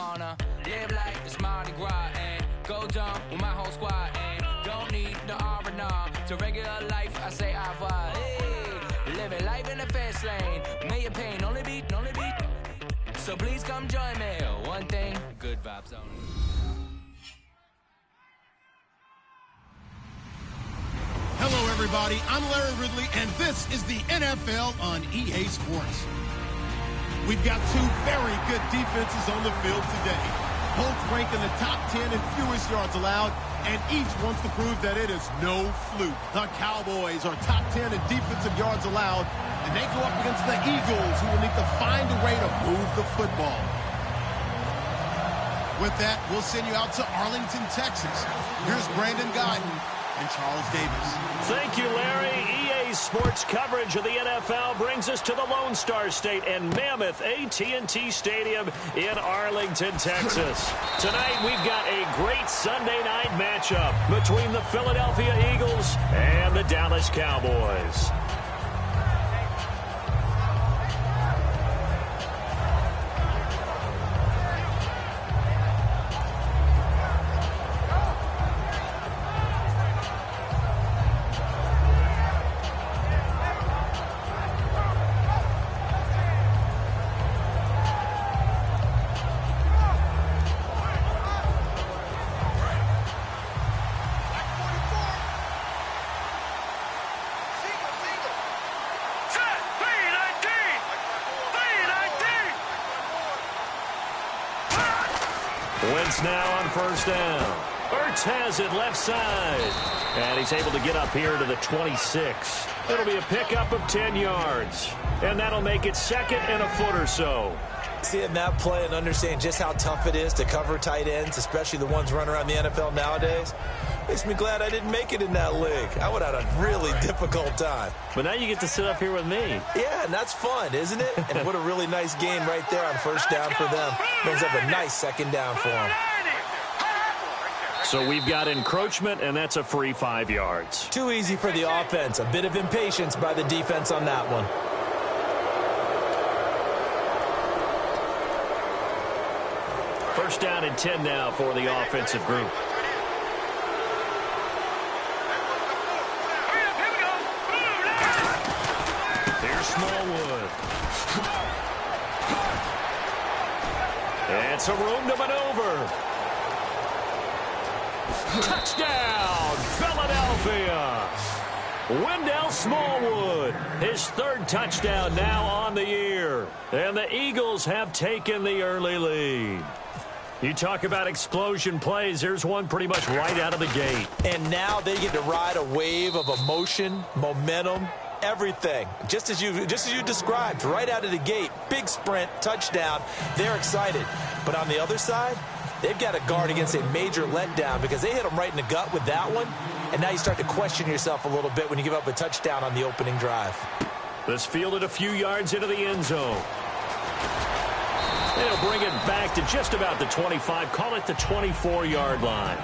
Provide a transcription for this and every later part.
wanna live like it's Mardi Gras and go dumb with my whole squad and don't need the R&R. To regular life, I say au revoir. Hey, living life in the fast lane. May your pain only be. So please come join me. One thing, good vibes only. Hello, everybody. I'm Larry Ridley, and this is the NFL on EA Sports. We've got two very good defenses on the field today. Both rank in the top 10 in fewest yards allowed, and each wants to prove that it is no fluke. The Cowboys are top 10 in defensive yards allowed, and they go up against the Eagles, who will need to find a way to move the football. With that, we'll send you out to Arlington, Texas. Here's Brandon Gaudin and Charles Davis. Thank you, Larry. EA Sports coverage of the NFL brings us to the Lone Star State and Mammoth AT&T Stadium in Arlington, Texas. Tonight, we've got a great Sunday night matchup between the Philadelphia Eagles and the Dallas Cowboys. Wentz now on first down. Ertz has it left side. And he's able to get up here to the 26. It'll be a pickup of 10 yards. And that'll make it second and a foot or so. Seeing that play and understanding just how tough it is to cover tight ends, especially the ones running around the NFL nowadays, makes me glad I didn't make it in that league. I would have had a really difficult time. But now you get to sit up here with me. Yeah, and that's fun, isn't it? And what a really nice game right there on first down for them. Brings up a nice second down for them. So we've got encroachment, and that's a free 5 yards. Too easy for the offense. A bit of impatience by the defense on that one. First down and 10 now for the offensive group. Here's Smallwood. And some room to maneuver. Touchdown, Philadelphia. Wendell Smallwood, his third touchdown now on the year. And the Eagles have taken the early lead. You talk about explosion plays. There's one pretty much right out of the gate. And now they get to ride a wave of emotion, momentum, everything. Just as you described, right out of the gate, big sprint, touchdown. They're excited. But on the other side, they've got to guard against a major letdown because they hit them right in the gut with that one. And now you start to question yourself a little bit when you give up a touchdown on the opening drive. This fielded a few yards into the end zone. They'll bring it back to just about the 25. Call it the 24-yard line.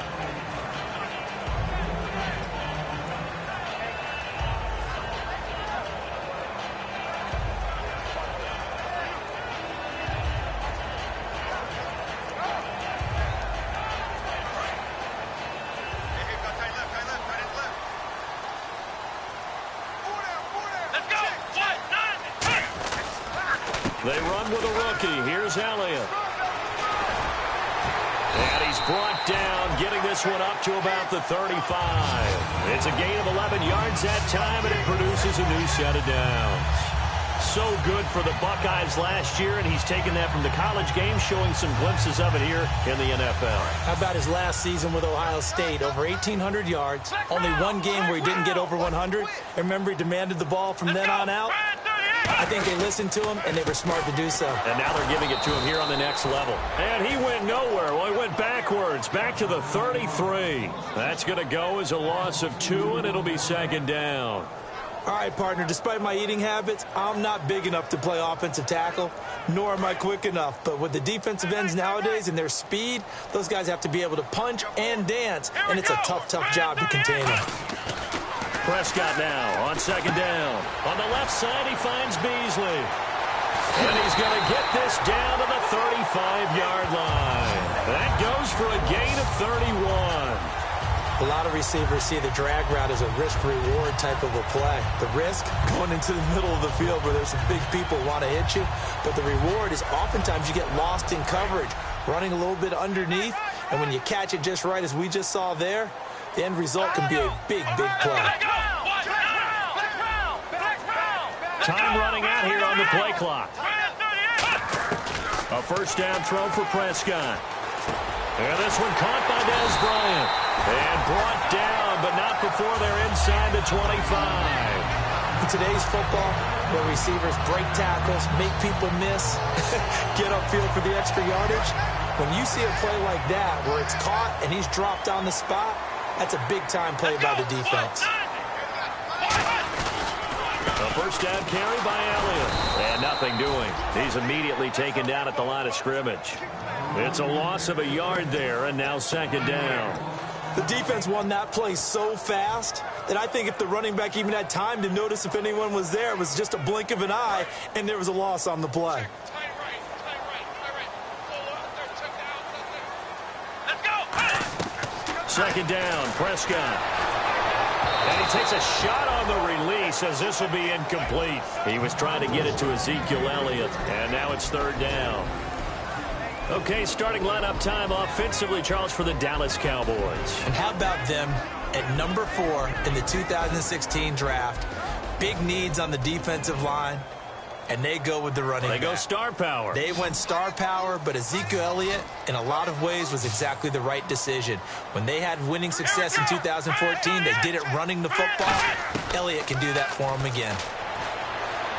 They run with a rookie. Here's Elliott. And he's brought down, getting this one up to about the 35. It's a gain of 11 yards that time, and it produces a new set of downs. So good for the Buckeyes last year, and he's taken that from the college game, showing some glimpses of it here in the NFL. How about his last season with Ohio State? Over 1,800 yards, only one game where he didn't get over 100. And remember, he demanded the ball from then on out. I think they listened to him, and they were smart to do so. And now they're giving it to him here on the next level. And he went nowhere. Well, he went backwards, back to the 33. That's going to go as a loss of 2, and it'll be second down. All right, partner, despite my eating habits, I'm not big enough to play offensive tackle, nor am I quick enough. But with the defensive ends nowadays and their speed, those guys have to be able to punch and dance, and it's a tough, tough job to contain them. Prescott now on second down. On the left side, he finds Beasley. And he's going to get this down to the 35-yard line. That goes for a gain of 31. A lot of receivers see the drag route as a risk-reward type of a play. The risk, going into the middle of the field where there's some big people who want to hit you. But the reward is oftentimes you get lost in coverage, running a little bit underneath. And when you catch it just right, as we just saw there, the end result can be a big, big play. Time running out here on the play clock. A first down throw for Prescott. And this one caught by Dez Bryant. And brought down, but not before they're inside the 25. In today's football, where receivers break tackles, make people miss, get upfield for the extra yardage, when you see a play like that where it's caught and he's dropped on the spot, that's a big-time play by the defense. A first down carry by Elliott. And nothing doing. He's immediately taken down at the line of scrimmage. It's a loss of a yard there, and now second down. The defense won that play so fast that I think if the running back even had time to notice if anyone was there, it was just a blink of an eye, and there was a loss on the play. Second down, Prescott. And he takes a shot on the release as this will be incomplete. He was trying to get it to Ezekiel Elliott, and now it's third down. Okay, starting lineup time offensively, Charles, for the Dallas Cowboys. And how about them at number 4 in the 2016 draft? Big needs on the defensive line, and they go with the running back. They go star power. They went star power, but Ezekiel Elliott, in a lot of ways, was exactly the right decision. When they had winning success in 2014, they did it running the football. Elliott can do that for them again.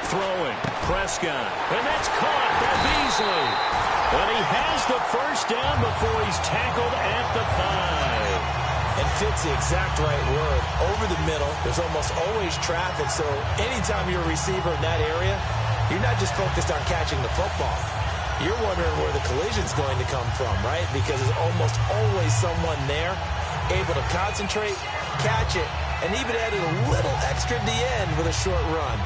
Throwing, Prescott, and that's caught by Beasley. And he has the first down before he's tackled at the 5. And fits the exact right word. Over the middle, there's almost always traffic, so anytime you're a receiver in that area, you're not just focused on catching the football. You're wondering where the collision's going to come from, right? Because there's almost always someone there able to concentrate, catch it, and even added a little extra at the end with a short run.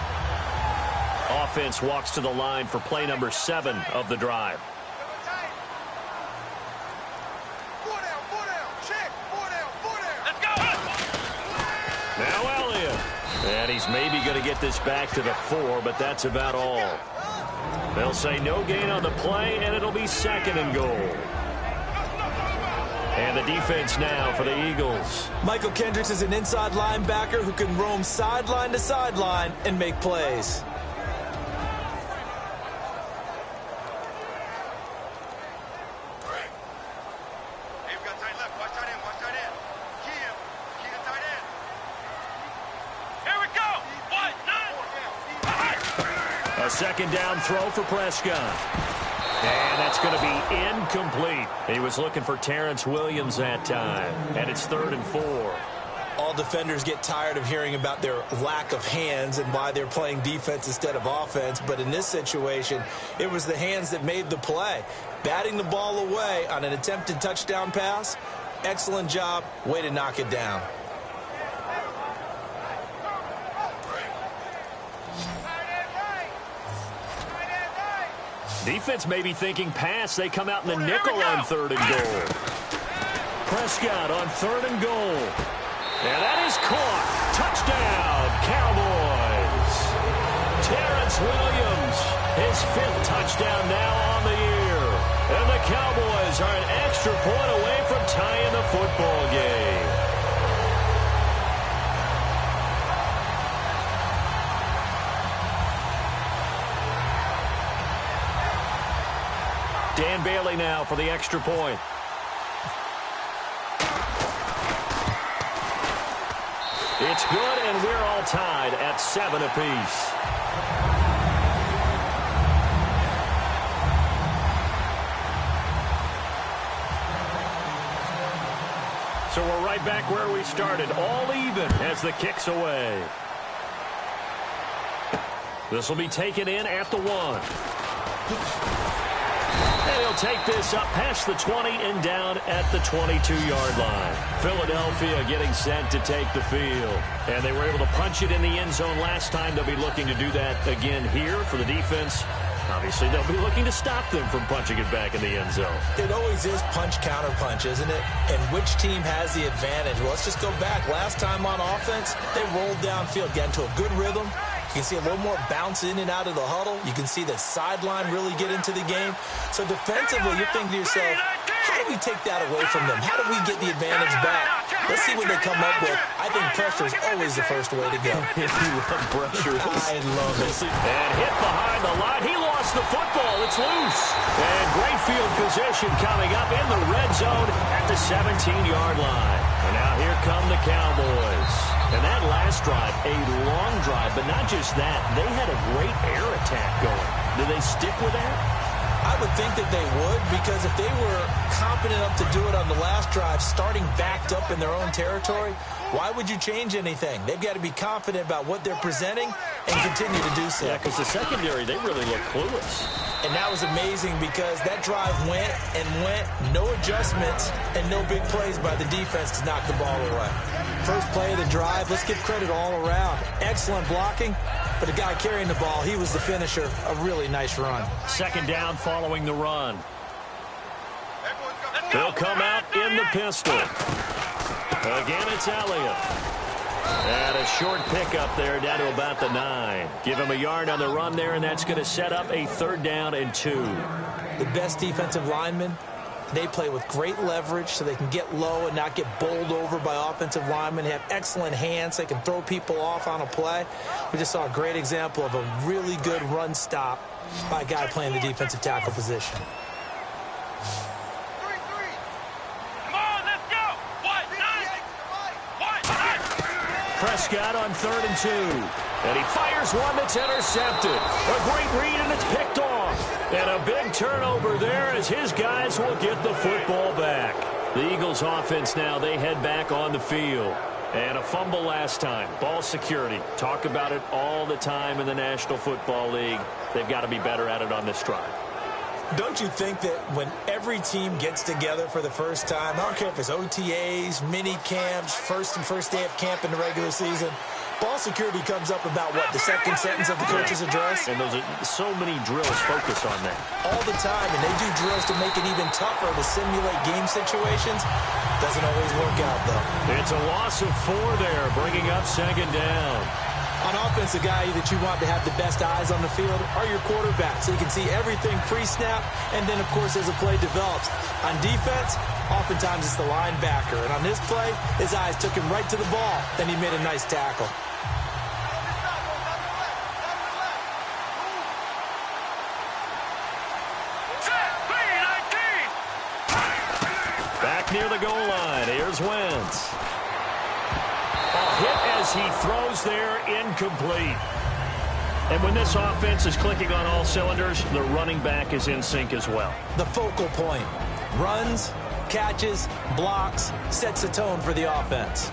Offense walks to the line for play number 7 of the drive. Now Elliott. And he's maybe going to get this back to the 4, but that's about all. They'll say no gain on the play, and it'll be second and goal. And the defense now for the Eagles. Michael Kendricks is an inside linebacker who can roam sideline to sideline and make plays. A second down throw for Prescott. And that's going to be incomplete. He was looking for Terrence Williams that time. And it's 3rd and 4. All defenders get tired of hearing about their lack of hands and why they're playing defense instead of offense. But in this situation, it was the hands that made the play. Batting the ball away on an attempted touchdown pass. Excellent job. Way to knock it down. Defense may be thinking pass. They come out in the nickel on 3rd and goal. Prescott on 3rd and goal. And that is caught. Touchdown, Cowboys. Terrence Williams, his 5th touchdown now on the year. And the Cowboys are an extra point away from tying the football game. Dan Bailey now for the extra point. It's good, and we're all tied at 7 apiece. So we're right back where we started, all even as the kick's away. This will be taken in at the 1. And he'll take this up past the 20 and down at the 22-yard line. Philadelphia getting set to take the field. And they were able to punch it in the end zone last time. They'll be looking to do that again here for the defense. Obviously, they'll be looking to stop them from punching it back in the end zone. It always is punch-counter-punch, isn't it? And which team has the advantage? Well, let's just go back. Last time on offense, they rolled downfield, got into a good rhythm. You can see a little more bounce in and out of the huddle. You can see the sideline really get into the game. So defensively, you're thinking to yourself, how do we take that away from them? How do we get the advantage back? Let's see what they come up with. I think pressure is always the first way to go. If you love pressure. I love it. And hit behind the line. He lost the football. It's loose. And great field position coming up in the red zone at the 17-yard line. And now here come the Cowboys. And that last drive, a long drive, but not just that. They had a great air attack going. Do they stick with that? I would think that they would, because if they were confident enough to do it on the last drive, starting backed up in their own territory, why would you change anything? They've got to be confident about what they're presenting and continue to do so. Yeah, because the secondary, they really look clueless. And that was amazing because that drive went and went, no adjustments, and no big plays by the defense to knock the ball away. First play of the drive, let's give credit all around. Excellent blocking, but the guy carrying the ball, he was the finisher. A really nice run. Second down following the run. They'll come out in the pistol. Again, it's Elliott. And a short pickup there down to about the 9. Give him a yard on the run there, and that's going to set up a 3rd down and 2. The best defensive linemen, they play with great leverage so they can get low and not get bowled over by offensive linemen. They have excellent hands. They can throw people off on a play. We just saw a great example of a really good run stop by a guy playing the defensive tackle position. Prescott on 3rd and 2. And he fires one that's intercepted. A great read, and it's picked off. And a big turnover there as his guys will get the football back. The Eagles offense now, they head back on the field. And a fumble last time. Ball security. Talk about it all the time in the National Football League. They've got to be better at it on this drive. Don't you think that when every team gets together for the first time, I don't care if it's OTAs, mini camps, first day of camp in the regular season, ball security comes up about what, the second sentence of the coach's address? And those are so many drills focus on that. All the time, and they do drills to make it even tougher to simulate game situations. Doesn't always work out, though. It's a loss of 4 there, bringing up 2nd down. On offense, the guy that you want to have the best eyes on the field are your quarterbacks, so you can see everything pre-snap, and then, of course, as a play develops. On defense, oftentimes it's the linebacker, and on this play, his eyes took him right to the ball, then he made a nice tackle. Back near the goal line, here's Wentz. Hit as he throws there, incomplete. And when this offense is clicking on all cylinders, the running back is in sync as well. The focal point. Runs, catches, blocks, sets the tone for the offense.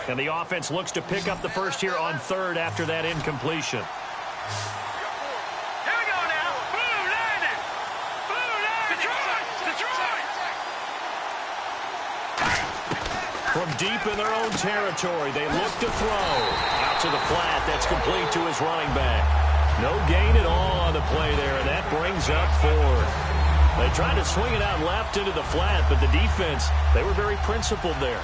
And the offense looks to pick up the first here on 3rd after that incompletion. Here we go now. Blue landed. Blue landed. Detroit. From deep in their own territory, they look to throw. Out to the flat. That's complete to his running back. No gain at all on the play there, and that brings up 4th. They tried to swing it out left into the flat, but the defense, they were very principled there.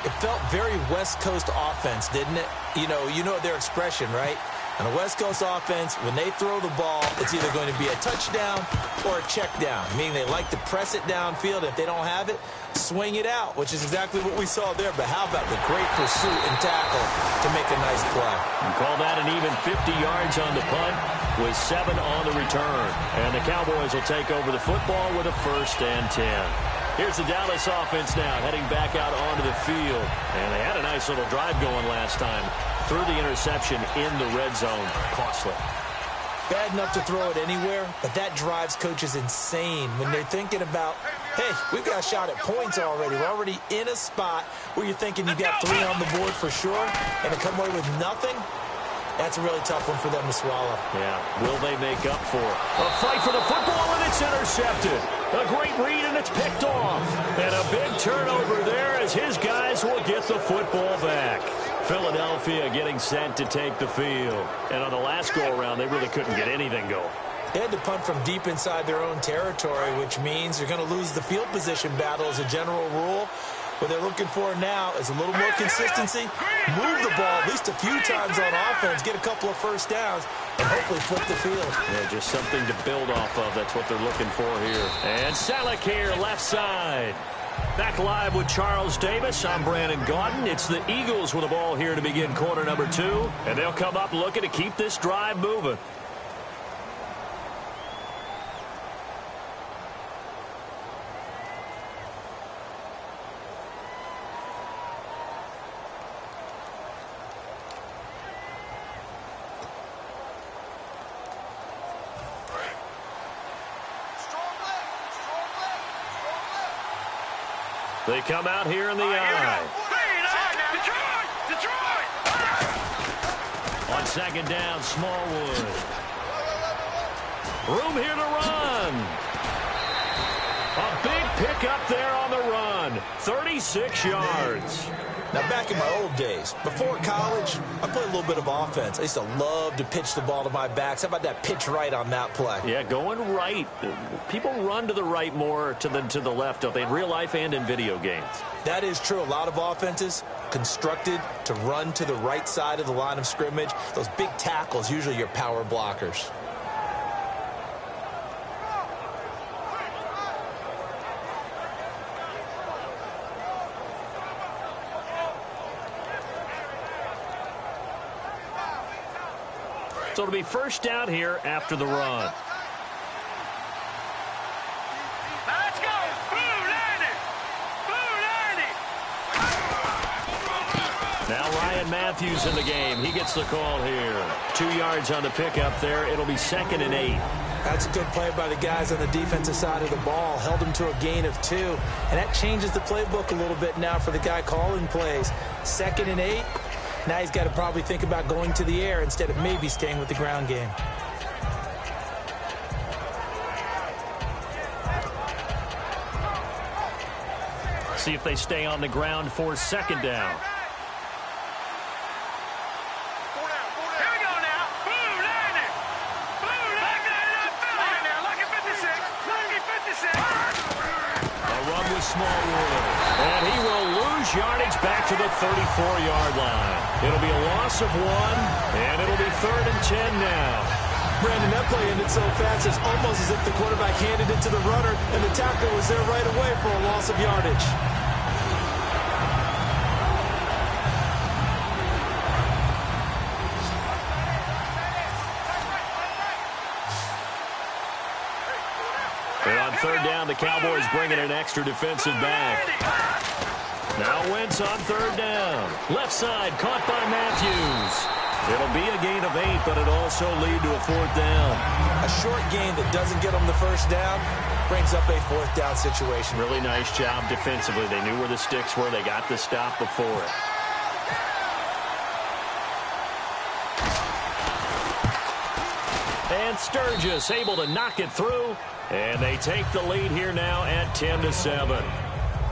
It felt very West Coast offense, didn't it? You know their expression, right? On a West Coast offense, when they throw the ball, it's either going to be a touchdown or a check down, meaning they like to press it downfield. If they don't have it, swing it out, which is exactly what we saw there. But how about the great pursuit and tackle to make a nice play? You call that an even 50 yards on the punt with 7 on the return. And the Cowboys will take over the football with a 1st and 10. Here's the Dallas offense now heading back out onto the field. And they had a nice little drive going last time. Threw the interception in the red zone. Costly. Bad enough to throw it anywhere, but that drives coaches insane when they're thinking about, hey, we've got a shot at points already. We're already in a spot where you're thinking you got 3 on the board for sure, and to come away with nothing, that's a really tough one for them to swallow. Yeah, will they make up for it? A fight for the football, and it's intercepted. A great read, and it's picked off. And a big turnover there as his guys will get the football back. Philadelphia getting set to take the field. And on the last go-around, they really couldn't get anything going. They had to punt from deep inside their own territory, which means they're going to lose the field position battle as a general rule. What they're looking for now is a little more consistency, move the ball at least a few times on offense, get a couple of first downs, and hopefully flip the field. Yeah, just something to build off of. That's what they're looking for here. And Selleck here, left side. Back live with Charles Davis. I'm Brandon Gaudin. It's the Eagles with the ball here to begin quarter number 2. And they'll come up looking to keep this drive moving. They come out here in the eye. On second down, Smallwood. Room here to run. A big pickup there on the run. 36 yards. Now, back in my old days, before college, I played a little bit of offense. I used to love to pitch the ball to my backs. How about that pitch right on that play? Yeah, going right. People run to the right more than to the left, don't they, in real life and in video games? That is true. A lot of offenses constructed to run to the right side of the line of scrimmage. Those big tackles, usually your power blockers. So it'll be first down here after the run. Let's go! Boo, Lanny! Boo, Lanny! Now Ryan Matthews in the game. He gets the call here. 2 yards on the pickup there. It'll be 2nd and 8. That's a good play by the guys on the defensive side of the ball. Held him to a gain of 2. And that changes the playbook a little bit now for the guy calling plays. 2nd and 8. Now he's got to probably think about going to the air instead of maybe staying with the ground game. See if they stay on the ground for 2nd down. Here we go now. Boo, Lanny! Boo, Lanny! Lucky 56! Lucky 56! A run with Smallwood. And he will lose yardage back to the 34-yard line. It'll be a loss of 1, and it'll be 3rd and 10 now. Brandon, that play ended so fast, it's almost as if the quarterback handed it to the runner, and the tackle was there right away for a loss of yardage. And on 3rd down, the Cowboys bring in an extra defensive back. Now Wentz on 3rd down. Left side, caught by Matthews. It'll be a gain of 8, but it'll also lead to a 4th down. A short gain that doesn't get them the first down brings up a 4th down situation. Really nice job defensively. They knew where the sticks were. They got the stop before it. And Sturgis able to knock it through. And they take the lead here now at 10-7.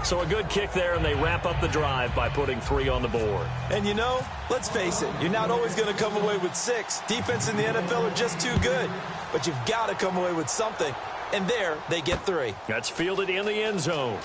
So a good kick there, and they wrap up the drive by putting 3 on the board. And you know, let's face it, you're not always going to come away with 6. Defense in the NFL are just too good. But you've got to come away with something. And there, they get 3. That's fielded in the end zone.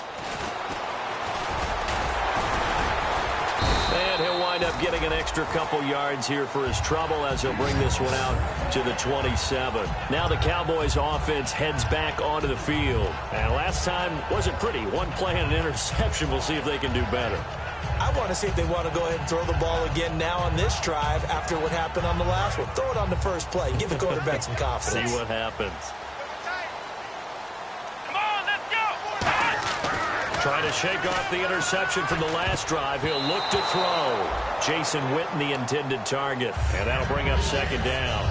And he'll wind up getting an extra couple yards here for his trouble as he'll bring this one out to the 27. Now the Cowboys offense heads back onto the field. And last time wasn't pretty. One play and an interception. We'll see if they can do better. I want to see if they want to go ahead and throw the ball again now on this drive after what happened on the last one. Throw it on the first play. Give the quarterback some confidence. See what happens. Trying to shake off the interception from the last drive. He'll look to throw. Jason Witten, the intended target. And that'll bring up 2nd down.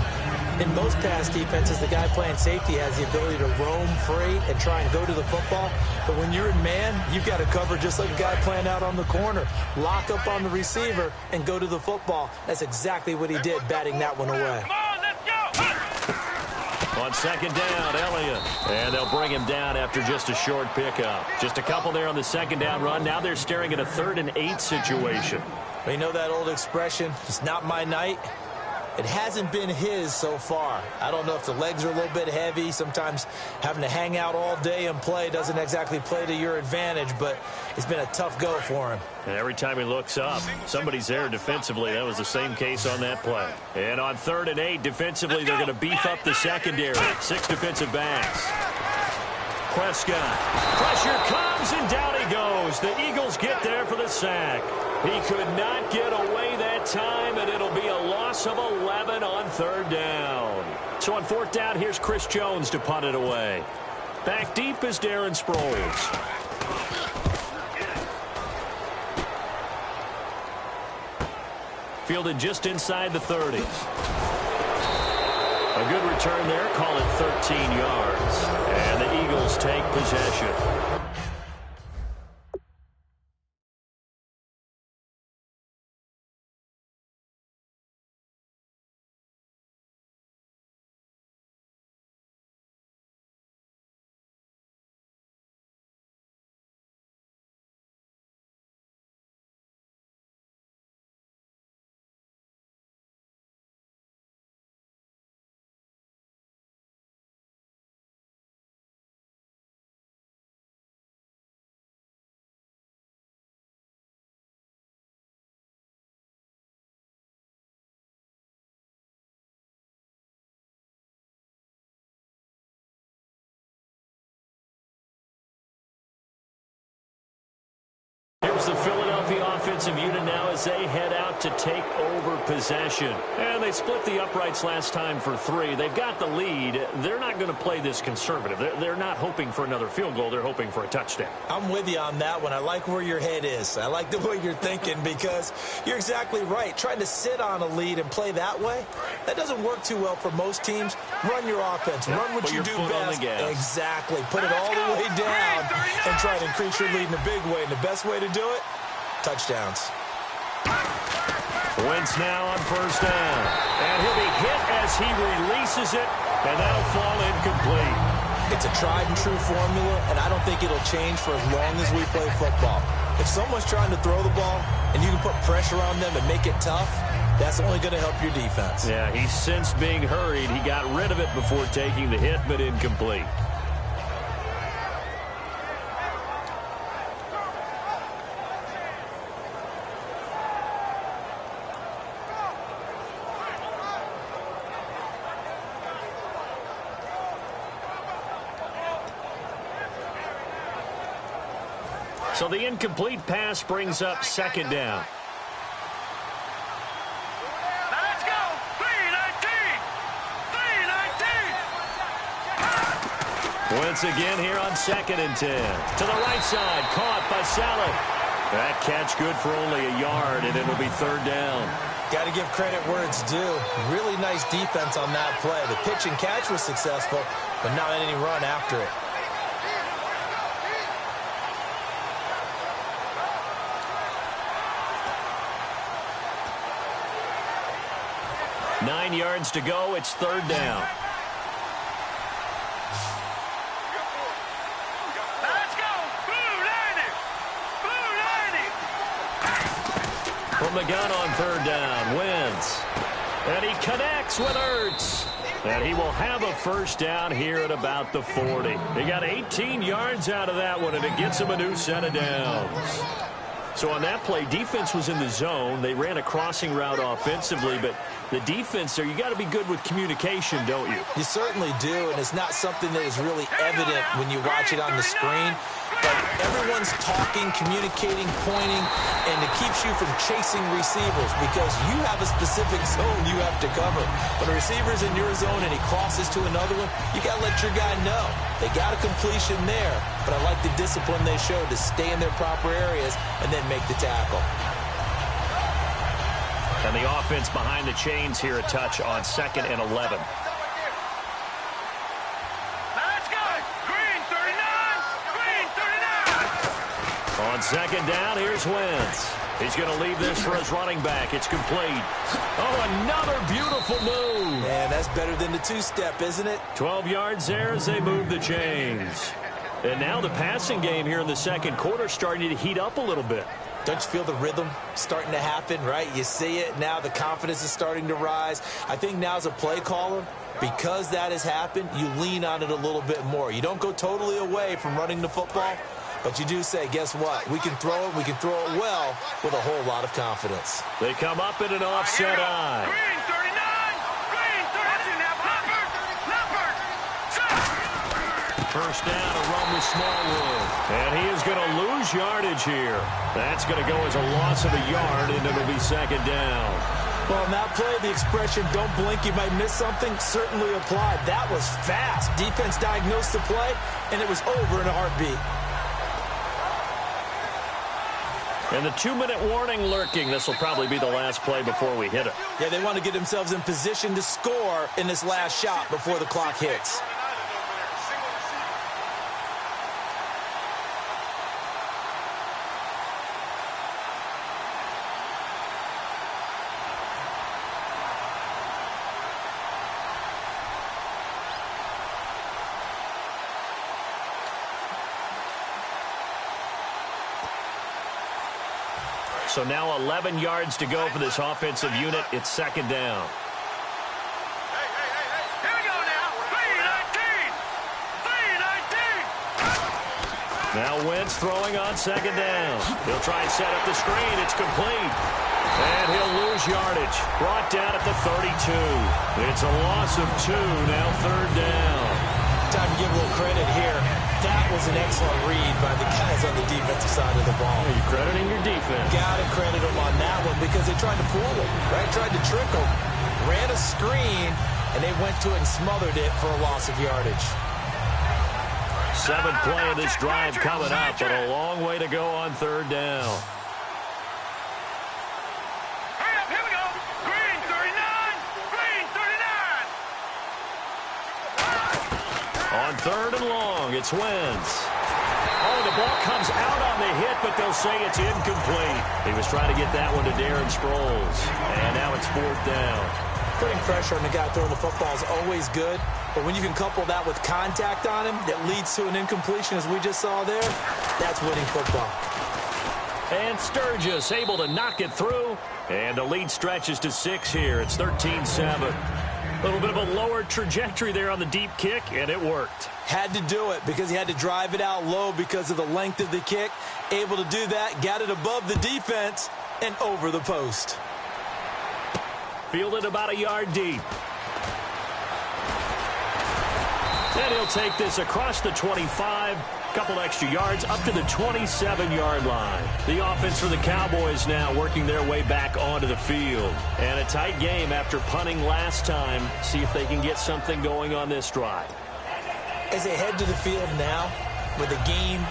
In most pass defenses, the guy playing safety has the ability to roam free and try and go to the football. But when you're in man, you've got to cover just like a guy playing out on the corner. Lock up on the receiver and go to the football. That's exactly what he did, batting that one away. On second down, Elliott. And they'll bring him down after just a short pickup. Just a couple there on the second down run. Now they're staring at a 3rd and 8 situation. You know that old expression, it's not my night? It hasn't been his so far. I don't know if the legs are a little bit heavy. Sometimes having to hang out all day and play doesn't exactly play to your advantage, but it's been a tough go for him. And every time he looks up, somebody's there defensively. That was the same case on that play. And on 3rd and 8, defensively, they're going to beef up the secondary. 6 defensive backs. Prescott. Pressure comes, and down he goes. The Eagles get there for the sack. He could not get away that time, and it'll be a loss of 11 on 3rd down. So on 4th down, here's Chris Jones to punt it away. Back deep is Darren Sproles. Fielded just inside the 30. A good return there, call it 13 yards. And the Eagles take possession. Here's the Philadelphia offensive unit now as they head out to take over possession. And they split the uprights last time for 3. They've got the lead. They're not going to play this conservative. They're not hoping for another field goal. They're hoping for a touchdown. I'm with you on that one. I like where your head is. I like the way you're thinking because you're exactly right. Trying to sit on a lead and play that way, that doesn't work too well for most teams. Run your offense. Run what you do best. Exactly. Put it all the way down and try to increase your lead in a big way. And the best way to do it, touchdowns. Wentz now on 1st down. And he'll be hit as he releases it, and that'll fall incomplete. It's a tried and true formula, and I don't think it'll change for as long as we play football. If someone's trying to throw the ball and you can put pressure on them and make it tough, that's only going to help your defense. Yeah, he sensed being hurried. He got rid of it before taking the hit, but incomplete. So the incomplete pass brings up 2nd down. Now let's go. 3-19. 3-19. Once again here on 2nd and 10. To the right side, caught by Saleh. That catch good for only a yard, and it'll be 3rd down. Got to give credit where it's due. Really nice defense on that play. The pitch and catch was successful, but not any run after it. Nine yards to go. It's 3rd down. Let's go. Blue 90. Blue 90. From the gun on 3rd down. Wentz. And he connects with Ertz. And he will have a 1st down here at about the 40. He got 18 yards out of that one, and it gets him a new set of downs. So on that play, defense was in the zone. They ran a crossing route offensively, but the defense there, you got to be good with communication, don't you? You certainly do, and it's not something that is really evident when you watch it on the screen. But everyone's talking, communicating, pointing, and it keeps you from chasing receivers because you have a specific zone you have to cover. When a receiver's in your zone and he crosses to another one, you got to let your guy know. They got a completion there, but I like the discipline they showed to stay in their proper areas and then make the tackle. And the offense behind the chains here a touch on 2nd and 11. On second down, here's Wentz. He's going to leave this for his running back. It's complete. Oh, another beautiful move. Man, that's better than the two-step, isn't it? 12 yards there as they move the chains. And now the passing game here in the second quarter starting to heat up a little bit. Don't you feel the rhythm starting to happen, right? You see it now. The confidence is starting to rise. I think now as a play caller, because that has happened, you lean on it a little bit more. You don't go totally away from running the football, but you do say, guess what? We can throw it. We can throw it well with a whole lot of confidence. They come up in an offset eye. Green 39. Green 30. Leopard. First down, a run with Smallwood. And he is going to lose yardage here. That's going to go as a loss of a yard, and it'll be second down. Well, in that play, the expression, don't blink, you might miss something, certainly applied. That was fast. Defense diagnosed the play, and it was over in a heartbeat. And the 2-minute warning lurking. This will probably be the last play before we hit it. Yeah, they want to get themselves in position to score in this last shot before the clock hits. So now 11 yards to go for this offensive unit. It's second down. Here we go now. 3-19. Now Wentz throwing on second down. He'll try and set up the screen. It's complete. And he'll lose yardage. Brought down at the 32. It's a loss of 2. Now third down. Time to give a little credit here. That was an excellent read by the guys on the defensive side of the ball. You're crediting your defense. Got to credit them on that one because they tried to fool them, right? Tried to trick them. Ran a screen, and they went to it and smothered it for a loss of yardage. 7th play of this drive coming up, but a long way to go on third down. Hurry up, here we go. Green 39. Green 39. On third and long, it's Wentz. Oh, the ball comes out on the hit, but they'll say it's incomplete. He was trying to get that one to Darren Sproles. And now it's fourth down. Putting pressure on the guy throwing the football is always good, but when you can couple that with contact on him that leads to an incompletion, as we just saw there, that's winning football. And Sturgis able to knock it through, and the lead stretches to 6 here. It's 13-7. A little bit of a lower trajectory there on the deep kick, and it worked. Had to do it because he had to drive it out low because of the length of the kick. Able to do that, got it above the defense, and over the post. Fielded about a yard deep. And he'll take this across the 25. Couple extra yards up to the 27-yard line. The offense for the Cowboys now working their way back onto the field. And a tight game after punting last time. See if they can get something going on this drive. As they head to the field now, with the game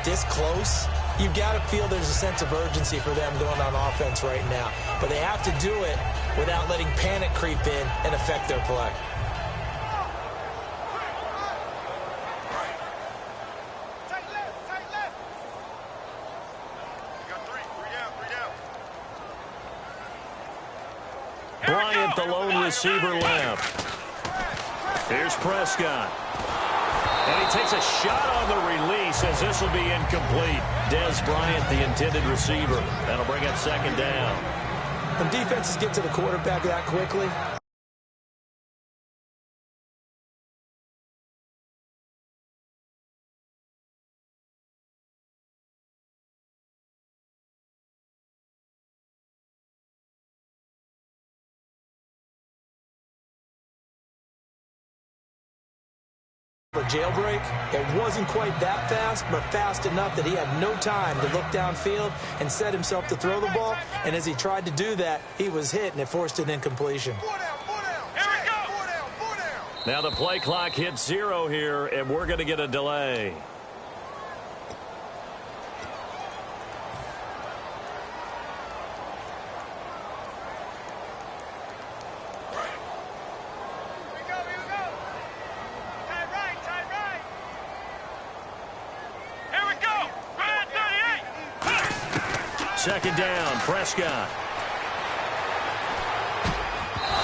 this close, you've got to feel there's a sense of urgency for them going on offense right now. But they have to do it without letting panic creep in and affect their play. Bryant, the lone receiver, left. Here's Prescott. And he takes a shot on the release as this will be incomplete. Dez Bryant, the intended receiver. That'll bring up second down. When defenses get to the quarterback that quickly, a jailbreak, it wasn't quite that fast, but fast enough that he had no time to look downfield and set himself to throw the ball. And as he tried to do that, he was hit, and it forced an incompletion. Now the play clock hits 0 here, and we're going to get a delay. Second down, Prescott.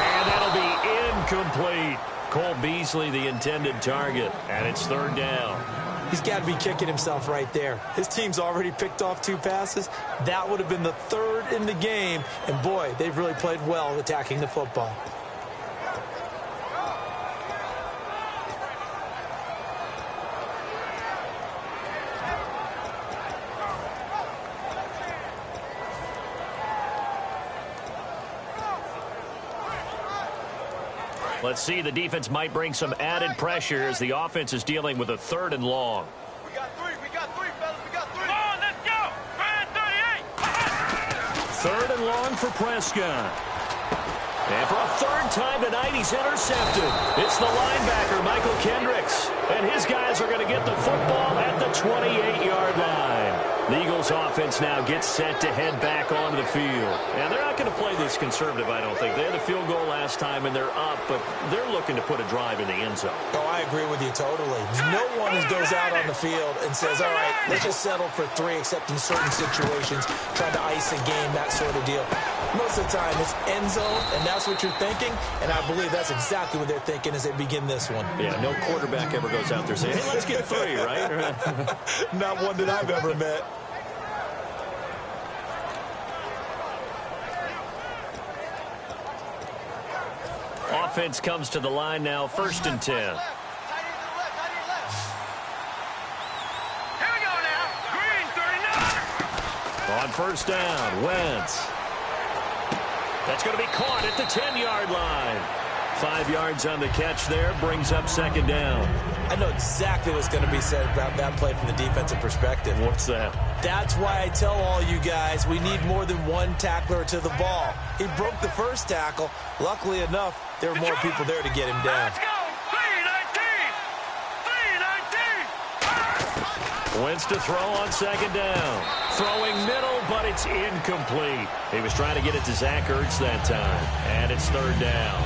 And that'll be incomplete. Cole Beasley, the intended target, and it's third down. He's got to be kicking himself right there. His team's already picked off 2 passes. That would have been the 3rd in the game. And, boy, they've really played well attacking the football. Let's see, the defense might bring some added pressure as the offense is dealing with a 3rd and long. We got 3, fellas, we got 3. Come on, let's go. 3rd and long for Prescott. And for a 3rd time tonight, he's intercepted. It's the linebacker, Michael Kendricks. And his guys are going to get the football at the 28-yard line. The Eagles offense now gets set to head back onto the field. And they're not going to play this conservative, I don't think. They had a field goal last time, and they're up, but they're looking to put a drive in the end zone. Oh, I agree with you totally. No one goes out on the field and says, all right, let's just settle for 3, except in certain situations, try to ice a game, that sort of deal. Most of the time, it's end zone, and that's what you're thinking, and I believe that's exactly what they're thinking as they begin this one. Yeah, no quarterback ever goes out there saying, hey, let's get 3, right? Not one that I've ever met. Offense comes to the line now, 1st and 10. Here we go now. Green, 39. On 1st down, Wentz. That's going to be caught at the 10-yard line. 5 yards on the catch there, brings up 2nd down. I know exactly what's going to be said about that play from the defensive perspective. What's that? That's why I tell all you guys we need more than one tackler to the ball. He broke the 1st tackle. Luckily enough, there were more people there to get him down. Let's go. 3-19. 3-19. Wentz to throw on 2nd down. Throwing middle, but it's incomplete. He was trying to get it to Zach Ertz that time. And it's 3rd down.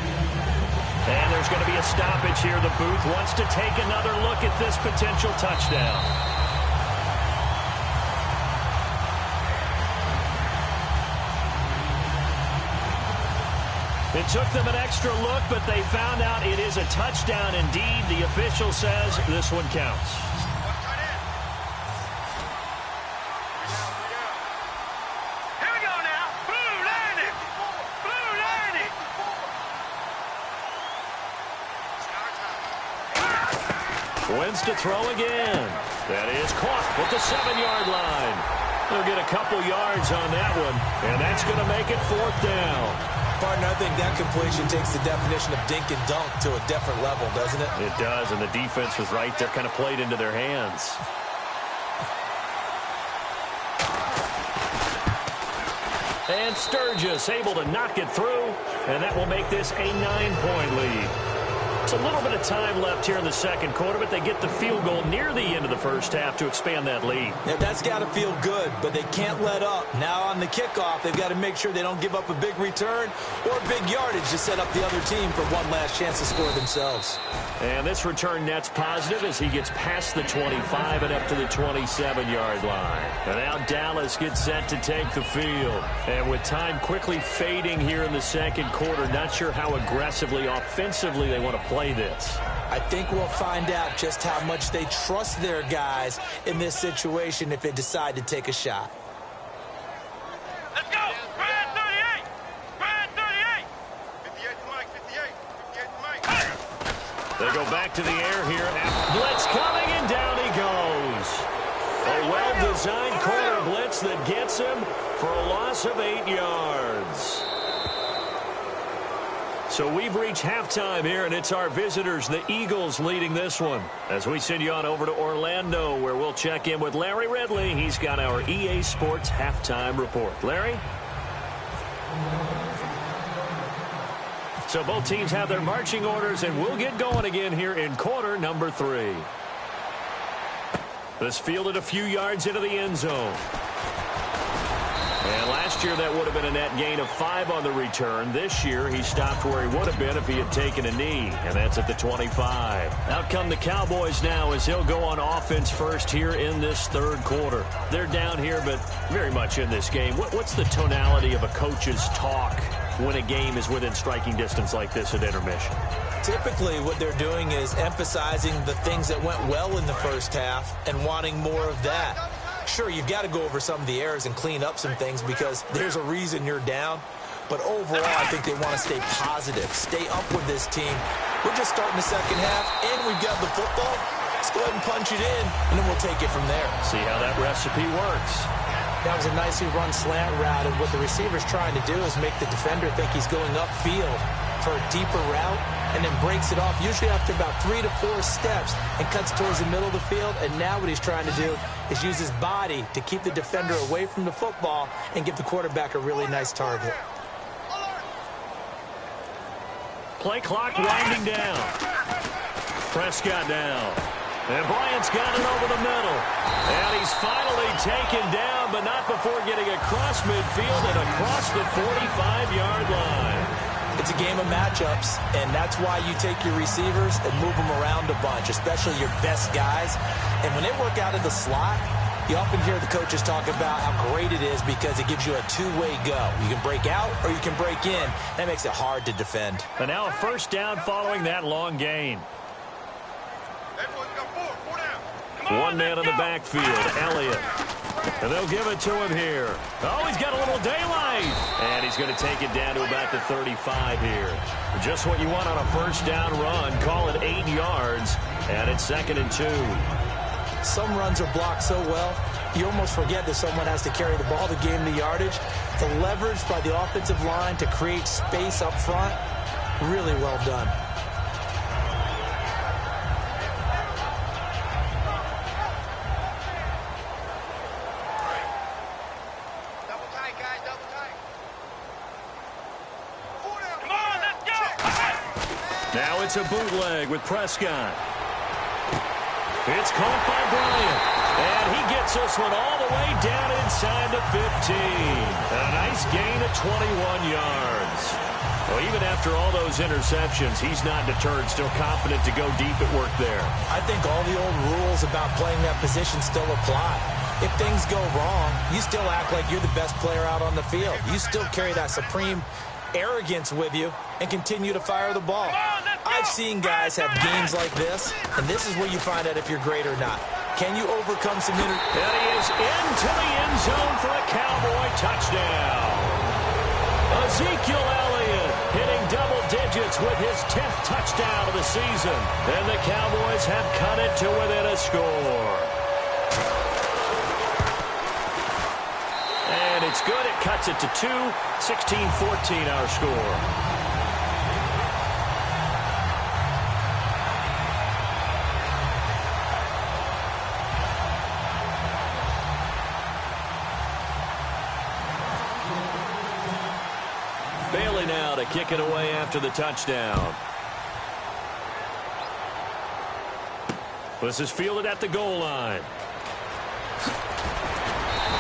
And there's going to be a stoppage here. The booth wants to take another look at this potential touchdown. It took them an extra look, but they found out it is a touchdown indeed. The official says this one counts. Here we go now. Blue landing. Blue landing. Wentz to throw again. That is caught with the 7-yard line. They'll get a couple yards on that one, and that's going to make it 4th down. Partner, I think that completion takes the definition of dink and dunk to a different level, doesn't it? It does, and the defense was right there, kind of played into their hands. And Sturgis able to knock it through, and that will make this a 9-point lead. It's a little bit of time left here in the 2nd quarter, but they get the field goal near the end of the 1st half to expand that lead. Yeah, that's got to feel good, but they can't let up. Now on the kickoff, they've got to make sure they don't give up a big return or big yardage to set up the other team for one last chance to score themselves. And this return net's positive as he gets past the 25 and up to the 27-yard line. And now Dallas gets set to take the field. And with time quickly fading here in the 2nd quarter, not sure how aggressively, offensively they want to play this. I think we'll find out just how much they trust their guys in this situation if they decide to take a shot. Let's go. Brad 38. Brad 38. 58 to Mike. 58 to Mike. They go back to the air here. Blitz coming, and down he goes. A well-designed corner blitz that gets him for a loss of 8 yards. So we've reached halftime here, and it's our visitors, the Eagles, leading this one. As we send you on over to Orlando, where we'll check in with Larry Ridley. He's got our EA Sports halftime report. Larry? So both teams have their marching orders, and we'll get going again here in quarter number 3. This fielded a few yards into the end zone. And last Last year, that would have been a net gain of 5 on the return. This year, he stopped where he would have been if he had taken a knee, and that's at the 25. Out come the Cowboys now as he'll go on offense first here in this third quarter. They're down here, but very much in this game. What's the tonality of a coach's talk when a game is within striking distance like this at intermission? Typically, what they're doing is emphasizing the things that went well in the first half and wanting more of that. Sure, you've got to go over some of the errors and clean up some things because there's a reason you're down. But overall, I think they want to stay positive, stay up with this team. We're just starting the second half, and we've got the football. Let's go ahead and punch it in, and then we'll take it from there. See how that recipe works. That was a nicely run slant route, and what the receiver's trying to do is make the defender think he's going upfield for a deeper route, and then breaks it off, usually after about 3 to 4 steps, and cuts towards the middle of the field. And now what he's trying to do is use his body to keep the defender away from the football and give the quarterback a really nice target. Play clock winding down. Prescott down. And Bryant's got it over the middle. And he's finally taken down, but not before getting across midfield and across the 45-yard line. It's a game of matchups, and that's why you take your receivers and move them around a bunch, especially your best guys. And when they work out of the slot, you often hear the coaches talk about how great it is because it gives you a two-way go. You can break out or you can break in. That makes it hard to defend. And now a first down following that long gain. One man in the backfield, Elliott. And they'll give it to him here. Oh, he's got a little daylight. And he's going to take it down to about the 35 here. Just what you want on a first down run. Call it 8 yards. And it's 2nd and 2. Some runs are blocked so well, you almost forget that someone has to carry the ball to gain the yardage. The leverage by the offensive line to create space up front, really well done. Now it's a bootleg with Prescott. It's caught by Bryant. And he gets this one all the way down inside the 15. A nice gain of 21 yards. Well, even after all those interceptions, he's not deterred, still confident to go deep at work there. I think all the old rules about playing that position still apply. If things go wrong, you still act like you're the best player out on the field. You still carry that supreme arrogance with you and continue to fire the ball. I've seen guys have games like this, and this is where you find out if you're great or not. Can you overcome some And he is into the end zone for a Cowboy touchdown. Ezekiel Elliott hitting double digits with his 10th touchdown of the season. And the Cowboys have cut it to within a score. And it's good. It cuts it to 2. 16-14 our score. Bailey now to kick it away after the touchdown. This is fielded at the goal line.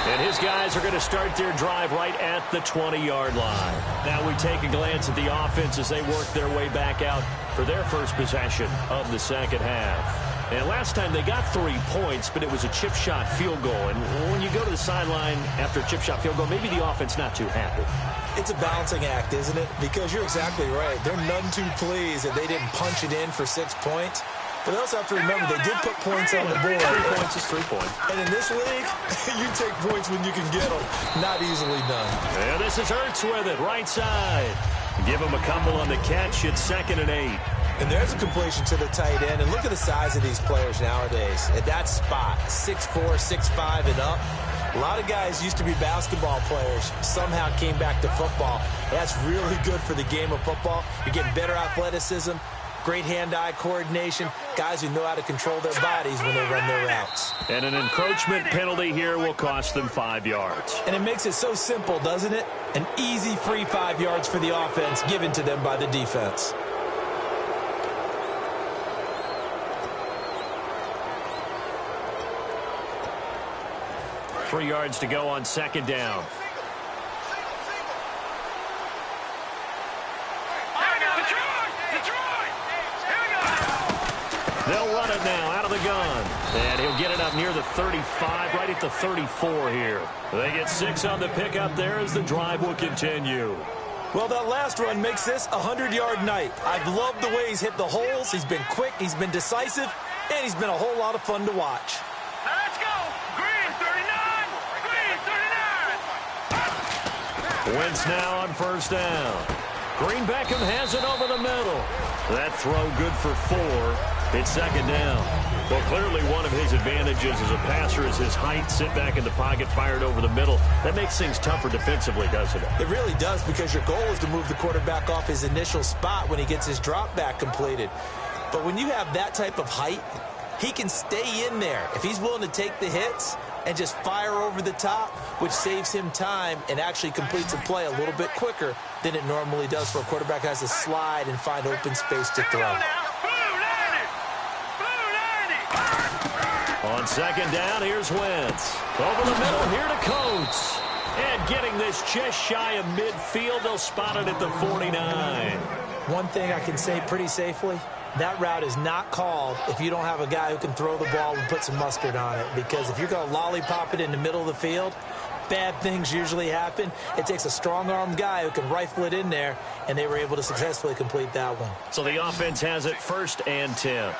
And his guys are going to start their drive right at the 20-yard line. Now we take a glance at the offense as they work their way back out for their first possession of the second half. And last time they got 3 points, but it was a chip shot field goal. And when you go to the sideline after a chip shot field goal, maybe the offense not too happy. It's a balancing act, isn't it? Because you're exactly right. They're none too pleased that they didn't punch it in for 6 points. But they also have to remember they did put points on the board. 3 points is 3 points. And in this league, you take points when you can get them. Not easily done. And this is Ertz with it, right side. Give him a couple on the catch. It's 2nd and 8. And there's a completion to the tight end. And look at the size of these players nowadays. At that spot, 6'4", 6'5", and up. A lot of guys used to be basketball players, somehow came back to football. That's really good for the game of football. You're getting better athleticism, great hand-eye coordination, guys who know how to control their bodies when they run their routes. And an encroachment penalty here will cost them 5 yards. And it makes it so simple, doesn't it? An easy free 5 yards for the offense given to them by the defense. Three yards to go on 2nd down. They'll run it now out of the gun. And he'll get it up near the 35, right at the 34 here. They get 6 on the pickup there as the drive will continue. Well, that last run makes this a 100-yard night. I've loved the way he's hit the holes. He's been quick, he's been decisive, and he's been a whole lot of fun to watch. Now let's go. Green 39. Green 39. Wentz now on first down. Green Beckham has it over the middle. That throw good for 4. It's second down. Well, clearly one of his advantages as a passer is his height. Sit back in the pocket, fired over the middle. That makes things tougher defensively, doesn't it? It really does, because your goal is to move the quarterback off his initial spot when he gets his drop back completed. But when you have that type of height, he can stay in there if he's willing to take the hits and just fire over the top, which saves him time and actually completes a play a little bit quicker than it normally does for a quarterback who has to slide and find open space to throw. On second down, here's Wentz. Over the middle, here to Coates. And getting this just shy of midfield, they'll spot it at the 49. One thing I can say pretty safely, that route is not called if you don't have a guy who can throw the ball and put some mustard on it. Because if you're going to lollipop it in the middle of the field, bad things usually happen. It takes a strong-armed guy who can rifle it in there, and they were able to successfully complete that one. So the offense has it 1st and 10.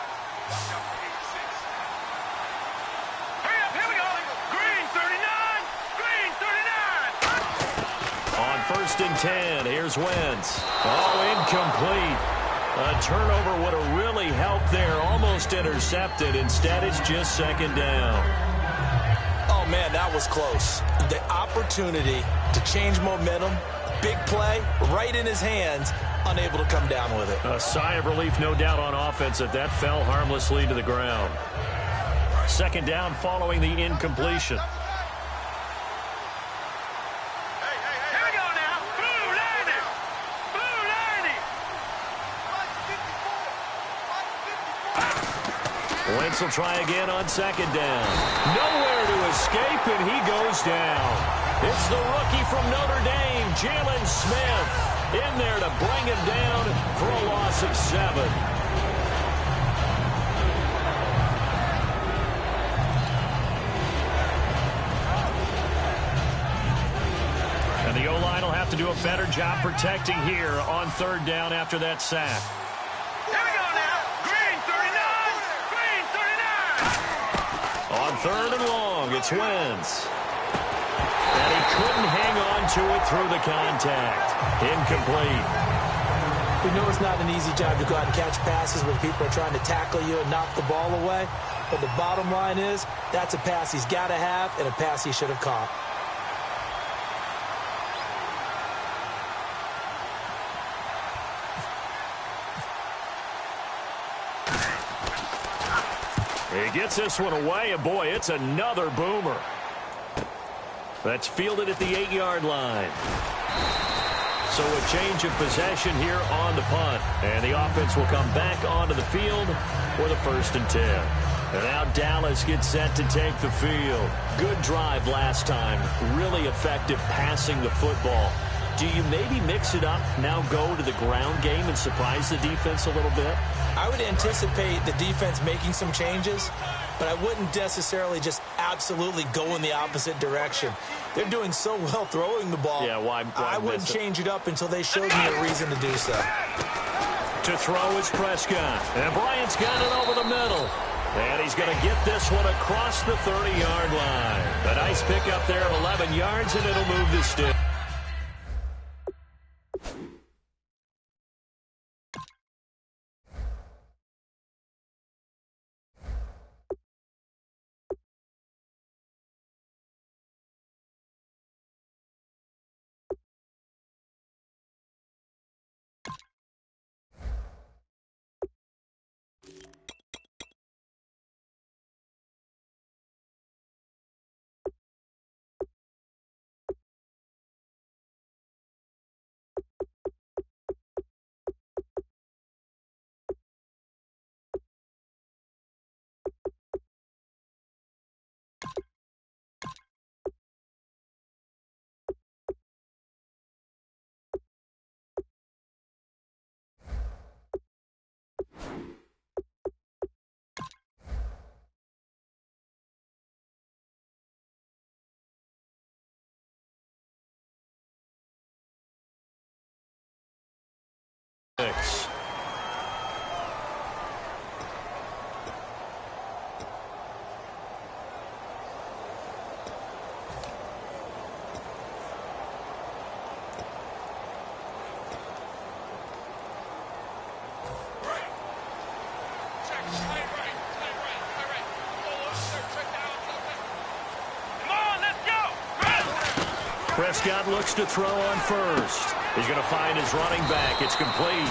On 1st and 10, here's Wentz. Oh, incomplete. A turnover would have really helped there. Almost intercepted. Instead, it's just second down. Oh, man, that was close. The opportunity to change momentum, big play, right in his hands, unable to come down with it. A sigh of relief, no doubt, on offense that fell harmlessly to the ground. Second down following the incompletion. Wentz will try again on second down. Nowhere to escape, and he goes down. It's the rookie from Notre Dame, Jalen Smith, in there to bring him down for a loss of 7. And the O-line will have to do a better job protecting here on third down after that sack. On 3rd and long, it's Wentz. And he couldn't hang on to it through the contact. Incomplete. We know it's not an easy job to go out and catch passes when people are trying to tackle you and knock the ball away. But the bottom line is, that's a pass he's got to have and a pass he should have caught. He gets this one away, and boy, it's another boomer. That's fielded at the 8-yard line. So a change of possession here on the punt. And the offense will come back onto the field for the 1st and 10. And now Dallas gets set to take the field. Good drive last time. Really effective passing the football. Do you maybe mix it up, now go to the ground game and surprise the defense a little bit? I would anticipate the defense making some changes, but I wouldn't necessarily just absolutely go in the opposite direction. They're doing so well throwing the ball. Yeah, why I wouldn't change it up until they showed me a reason to do so. To throw is Prescott. And Bryant's got it over the middle. And he's going to get this one across the 30-yard line. A nice pickup there of 11 yards, and it'll move the stick. 6. Prescott looks to throw on first. He's going to find his running back. It's complete.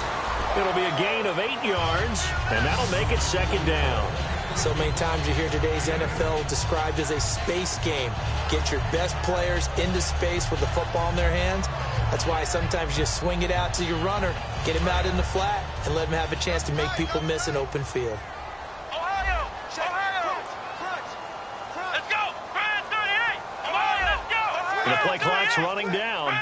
It'll be a gain of 8 yards, and that'll make it 2nd down. So many times you hear today's NFL described as a space game. Get your best players into space with the football in their hands. That's why sometimes you swing it out to your runner, get him out in the flat, and let him have a chance to make people miss an open field. Ohio! Let's go! 38! Ohio, let's go! And the play clock's running down.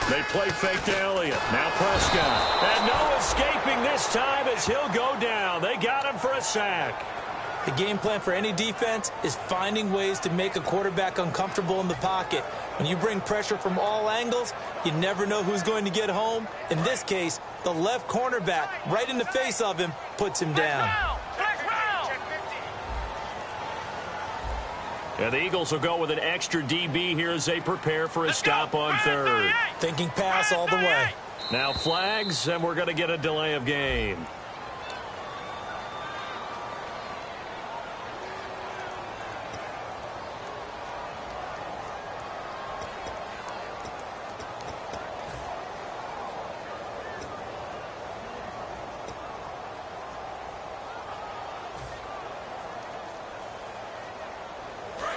They play fake to Elliott. Now Prescott. And no escaping this time as he'll go down. They got him for a sack. The game plan for any defense is finding ways to make a quarterback uncomfortable in the pocket. When you bring pressure from all angles, you never know who's going to get home. In this case, the left cornerback, right in the face of him, puts him down. And the Eagles will go with an extra DB here as they prepare for a stop on 3rd. Thinking pass all the way. Now flags, and we're going to get a delay of game.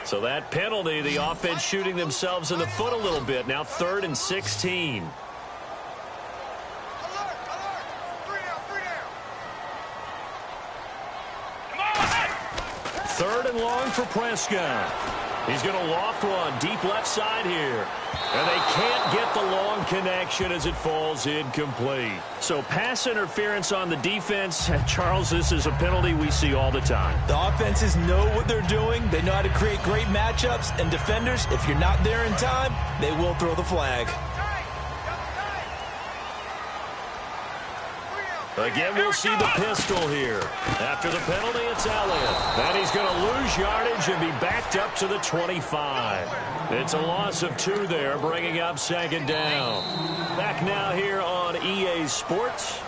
So that penalty, the offense shooting themselves in the foot a little bit. Now 3rd and 16. Third and long for Prescott. He's going to loft one deep left side here. And they can't get the long connection as it falls incomplete. So pass interference on the defense. Charles, this is a penalty we see all the time. The offenses know what they're doing. They know how to create great matchups. And defenders, if you're not there in time, they will throw the flag. Again, we'll see the pistol here. After the penalty, it's Elliott. And he's going to lose yardage and be backed up to the 25. It's a loss of 2 there, bringing up 2nd down. Back now here on EA Sports.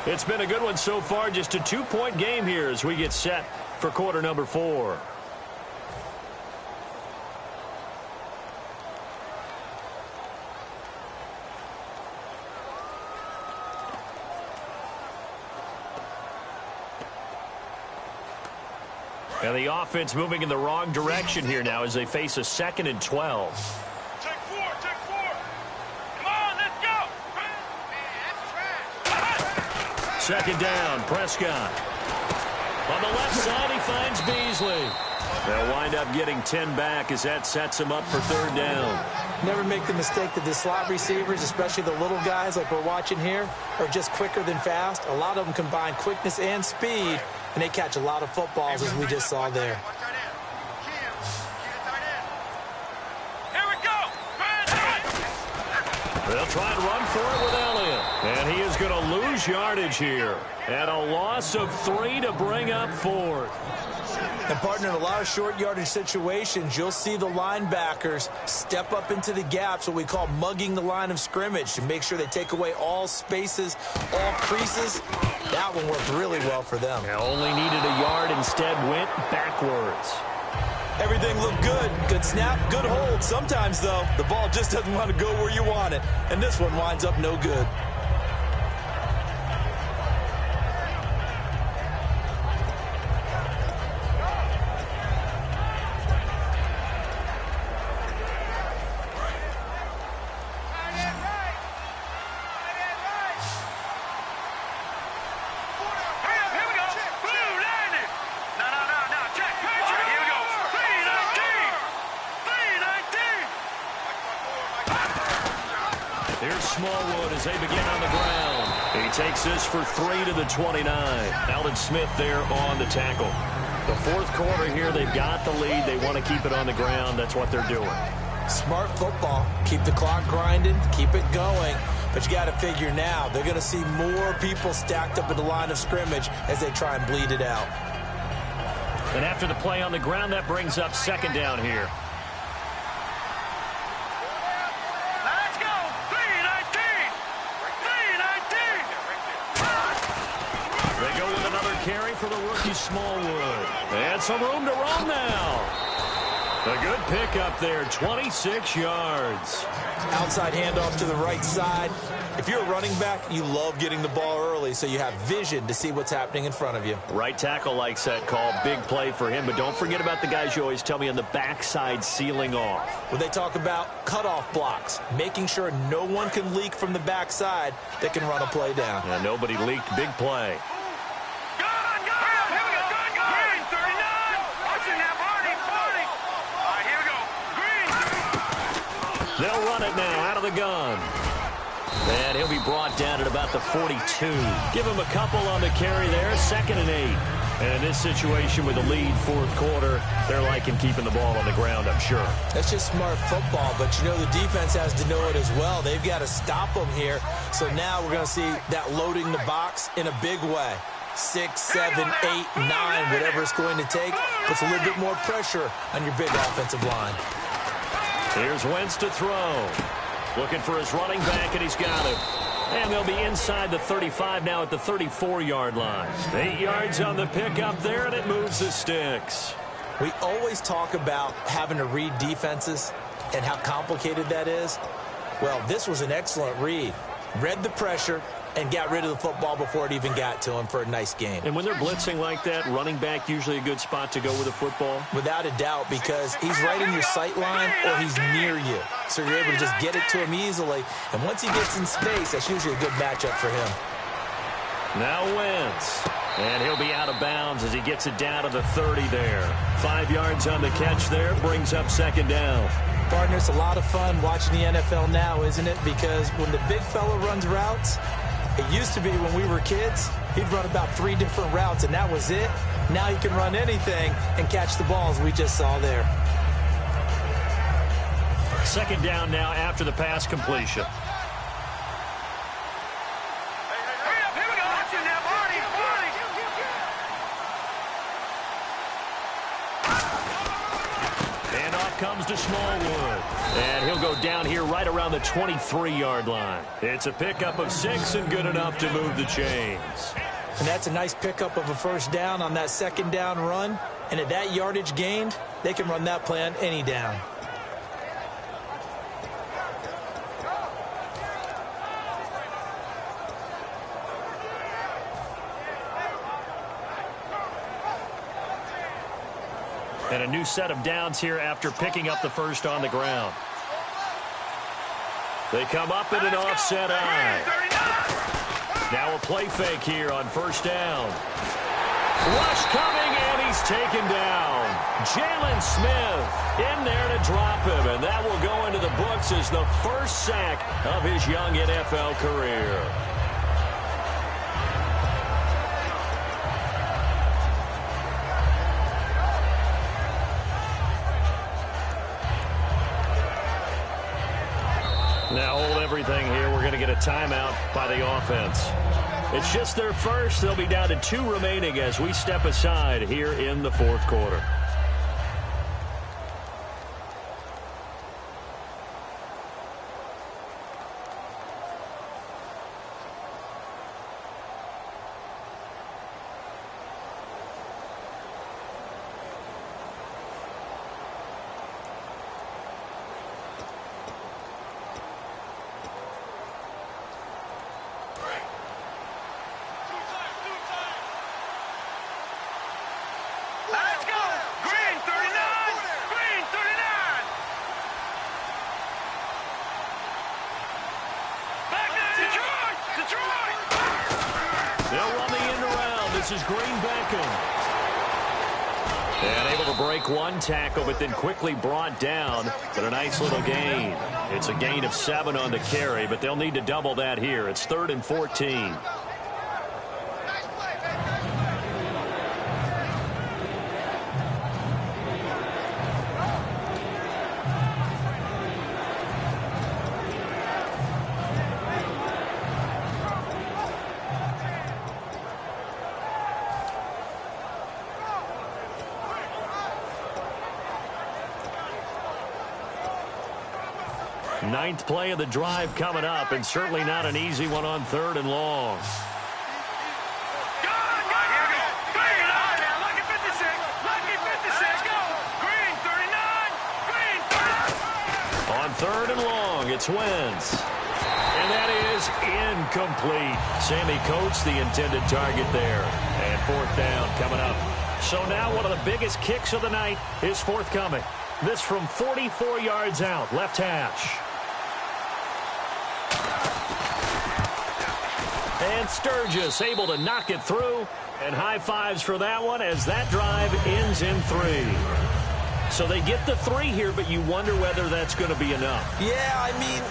It's been a good one so far. Just a 2-point game here as we get set for quarter number 4. And the offense moving in the wrong direction here now as they face a 2nd and 12. Take 4, take 4. Come on, let's go. Man, that's trash. 2nd down, Prescott. On the left side, he finds Beasley. They'll wind up getting 10 back as that sets him up for 3rd down. Never make the mistake that the slot receivers, especially the little guys like we're watching here, are just quicker than fast. A lot of them combine quickness and speed, and they catch a lot of footballs as we just saw there. Here we go. They'll try and run for it with Elliott. And he is going to lose yardage here. And a loss of 3 to bring up 4th. And, partner, in a lot of short yardage situations, you'll see the linebackers step up into the gaps, what we call mugging the line of scrimmage, to make sure they take away all spaces, all creases. That one worked really well for them. Now only needed a yard, instead went backwards. Everything looked good. Good snap, good hold. Sometimes, though, the ball just doesn't want to go where you want it. And this one winds up no good. Smallwood as they begin on the ground. He takes this for 3 to the 29. Aldon Smith there on the tackle. The 4th quarter here, they've got the lead. They want to keep it on the ground. That's what they're doing. Smart football. Keep the clock grinding. Keep it going. But you got to figure now, they're going to see more people stacked up at the line of scrimmage as they try and bleed it out. And after the play on the ground, that brings up second down here. Let's go. 3-19. 3-19. They go with another carry for the rookie Smallwood. And some room to roam now. A good pickup there, 26 yards. Outside handoff to the right side. If you're a running back, you love getting the ball early so you have vision to see what's happening in front of you. Right tackle likes that call. Big play for him. But don't forget about the guys you always tell me on the backside sealing off. When they talk about cutoff blocks, making sure no one can leak from the backside that can run a play down. Yeah, nobody leaked. Big play. They'll run it now out of the gun. And he'll be brought down at about the 42. Give him a couple on the carry there. 2nd and 8. And in this situation with the lead fourth quarter, they're liking keeping the ball on the ground, I'm sure. That's just smart football, but you know the defense has to know it as well. They've got to stop them here. So now we're going to see that loading the box in a big way. 6, 7, 8, 9, whatever it's going to take, puts a little bit more pressure on your big offensive line. Here's Wentz to throw. Looking for his running back, and he's got it. And they'll be inside the 35 now at the 34-yard line. 8 yards on the pickup there, and it moves the sticks. We always talk about having to read defenses and how complicated that is. Well, this was an excellent read. Read the pressure and got rid of the football before it even got to him for a nice game. And when they're blitzing like that, running back usually a good spot to go with the football? Without a doubt, because he's right in your sight line or he's near you. So you're able to just get it to him easily. And once he gets in space, that's usually a good matchup for him. Now Wentz. And he'll be out of bounds as he gets it down to the 30 there. 5 yards on the catch there. Brings up second down. Partner, it's a lot of fun watching the NFL now, isn't it? Because when the big fella runs routes, it used to be when we were kids, he'd run about 3 different routes, and that was it. Now he can run anything and catch the balls we just saw there. Second down now after the pass completion. And off comes to Smallwood. And he'll go down here right around the 23-yard line. It's a pickup of 6 and good enough to move the chains. And that's a nice pickup of a first down on that second down run. And at that yardage gained, they can run that play on any down. And a new set of downs here after picking up the first on the ground. They come up in an offset eye. Now a play fake here on first down. Rush coming, and he's taken down. Jalen Smith in there to drop him, and that will go into the books as the first sack of his young NFL career. Now hold everything here. We're going to get a timeout by the offense. It's just their first. They'll be down to 2 remaining as we step aside here in the fourth quarter. Is Green Beckham. And able to break one tackle, but then quickly brought down. But a nice little gain. It's a gain of 7 on the carry, but they'll need to double that here. It's 3rd and 14. Ninth play of the drive coming up, and certainly not an easy one on 3rd and long. On 3rd and long, it's Wentz. And that is incomplete. Sammy Coates, the intended target there. And 4th down coming up. So now one of the biggest kicks of the night is forthcoming. This from 44 yards out, left hash. And Sturgis able to knock it through. And high fives for that one as that drive ends in 3. So they get the 3 here, but you wonder whether that's going to be enough. Yeah, I mean,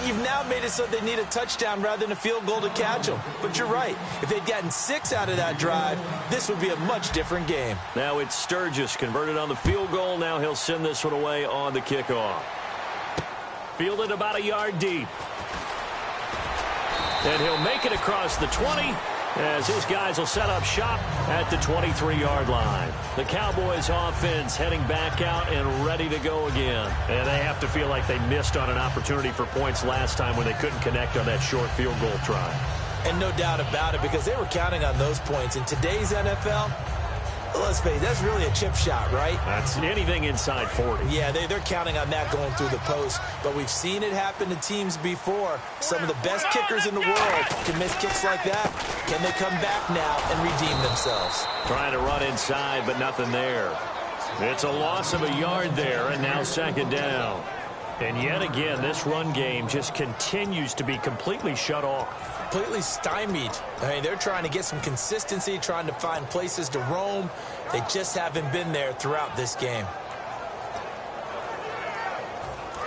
you've now made it so they need a touchdown rather than a field goal to catch them. But you're right. If they'd gotten 6 out of that drive, this would be a much different game. Now it's Sturgis converted on the field goal. Now he'll send this one away on the kickoff. Fielded about a yard deep. And he'll make it across the 20 as his guys will set up shop at the 23-yard line. The Cowboys offense heading back out and ready to go again. And they have to feel like they missed on an opportunity for points last time when they couldn't connect on that short field goal try. And no doubt about it, because they were counting on those points. In today's NFL, let's face it, that's really a chip shot, right? That's anything inside 40. Yeah, they're counting on that going through the post. But we've seen it happen to teams before. Some of the best kickers in the world can miss kicks like that. Can they come back now and redeem themselves? Trying to run inside, but nothing there. It's a loss of a yard there, and now 2nd down. And yet again, this run game just continues to be completely shut off. Completely stymied. I mean, they're trying to get some consistency, trying to find places to roam. They just haven't been there throughout this game.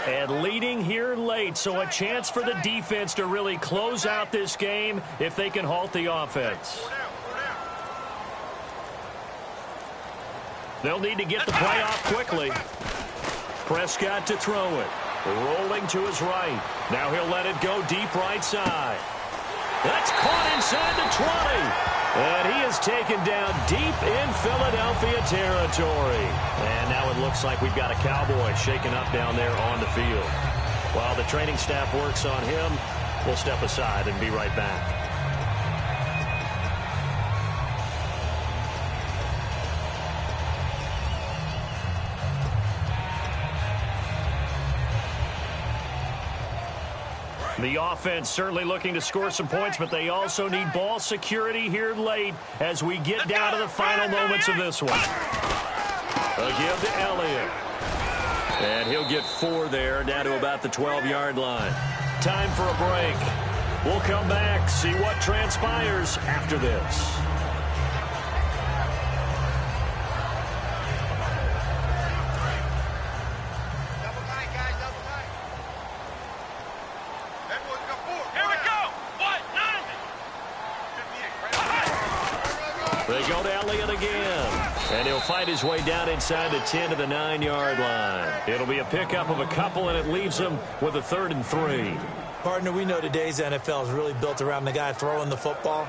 And leading here late, so a chance for the defense to really close out this game if they can halt the offense. They'll need to get the play off quickly. Prescott to throw it. Rolling to his right. Now he'll let it go deep right side. That's caught inside the 20. And he is taken down deep in Philadelphia territory. And now it looks like we've got a Cowboy shaken up down there on the field. While the training staff works on him, we'll step aside and be right back. The offense certainly looking to score some points, but they also need ball security here late as we get down to the final moments of this one. A give to Elliott. And he'll get 4 there, down to about the 12-yard line. Time for a break. We'll come back, see what transpires after this. They go to Elliott again. And he'll fight his way down inside the 10 to the 9-yard line. It'll be a pickup of a couple, and it leaves him with a 3rd and 3. Partner, we know today's NFL is really built around the guy throwing the football.